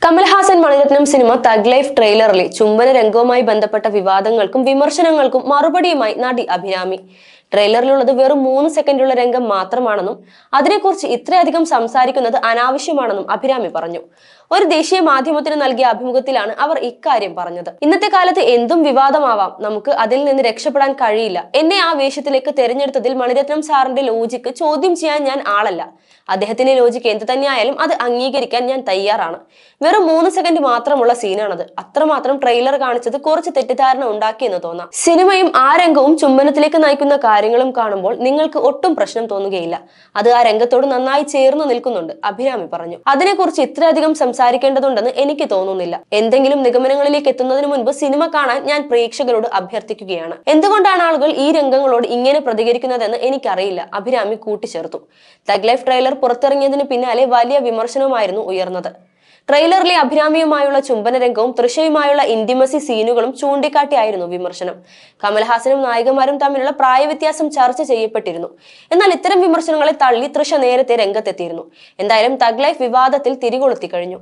കമൽഹാസൻ മണിരത്നം സിനിമ thug life ട്രെയിലറിലെ ചുംബന രംഗവുമായി ബന്ധപ്പെട്ട വിവാദങ്ങൾക്കും വിമർശനങ്ങൾക്കും മറുപടിയുമായി നടി അഭിരാമി. ട്രെയിലറിലുള്ളത് വെറും 3 സെക്കൻഡുള്ള രംഗം മാത്രമാണെന്നും അതിനെക്കുറിച്ച് ഇത്രയധികം സംസാരിക്കുന്നത് അനാവശ്യമാണെന്നും അഭിരാമി പറഞ്ഞു. ഒരു ദേശീയ മാധ്യമത്തിന് നൽകിയ അഭിമുഖത്തിലാണ് അവർ ഇക്കാര്യം പറഞ്ഞത്. ഇന്നത്തെ കാലത്ത് എന്തും വിവാദമാവാം, നമുക്ക് അതിൽ നിന്ന് രക്ഷപ്പെടാൻ കഴിയില്ല. എന്നെ ആ വേഷത്തിലേക്ക് തെരഞ്ഞെടുത്തതിൽ മണിരത്നം സാറിന്റെ ലോജിക്ക് ചോദ്യം ചെയ്യാൻ ഞാൻ ആളല്ല. അദ്ദേഹത്തിന്റെ ലോജിക്ക് എന്ത് തന്നെയായാലും അത് അംഗീകരിക്കാൻ ഞാൻ തയ്യാറാണ്. വെറും 3 സെക്കൻഡ് മാത്രമുള്ള സീനാണത്. അത്രമാത്രം ട്രെയിലർ കാണിച്ചത് കുറച്ച് തെറ്റിദ്ധാരണ ഉണ്ടാക്കിയെന്ന് തോന്നാം. സിനിമയും ആ രംഗവും ചുംബനത്തിലേക്ക് നയിക്കുന്ന കാര്യങ്ങളും കാണുമ്പോൾ നിങ്ങൾക്ക് ഒട്ടും പ്രശ്നം തോന്നുകയില്ല. അത് ആ രംഗത്തോട് നന്നായി ചേർന്ന് നിൽക്കുന്നുണ്ട്, അഭിരാമി പറഞ്ഞു. അതിനെക്കുറിച്ച് ഇത്രയധികം സംസാരിക്കേണ്ടതുണ്ടെന്ന് എനിക്ക് തോന്നുന്നില്ല. എന്തെങ്കിലും നിഗമനങ്ങളിലേക്ക് എത്തുന്നതിന് മുൻപ് സിനിമ കാണാൻ ഞാൻ പ്രേക്ഷകരോട് അഭ്യർത്ഥിക്കുകയാണ്. എന്തുകൊണ്ടാണ് ആളുകൾ ഈ രംഗങ്ങളോട് ഇങ്ങനെ പ്രതികരിക്കുന്നതെന്ന് എനിക്കറിയില്ല, അഭിരാമി കൂട്ടിച്ചേർത്തു. തഗ് ലൈഫ് ട്രെയിലർ പുറത്തിറങ്ങിയതിന് പിന്നാലെ വലിയ വിമർശനമായിരുന്നു ഉയർന്നത്. ട്രെയിലറിലെ അഭിരാമിയുമായുള്ള ചുംബന രംഗവും തൃഷയുമായുള്ള ഇന്റിമസി സീനുകളും ചൂണ്ടിക്കാട്ടിയായിരുന്നു വിമർശനം. കമൽഹാസനും നായികമാരും തമ്മിലുള്ള പ്രായവ്യത്യാസം ചർച്ച ചെയ്യപ്പെട്ടിരുന്നു. എന്നാൽ ഇത്തരം വിമർശനങ്ങളെ തള്ളി തൃഷ നേരത്തെ രംഗത്തെത്തിയിരുന്നു. എന്തായാലും തഗ് ലൈഫ് വിവാദത്തിൽ തിരികൊളുത്തി കഴിഞ്ഞു.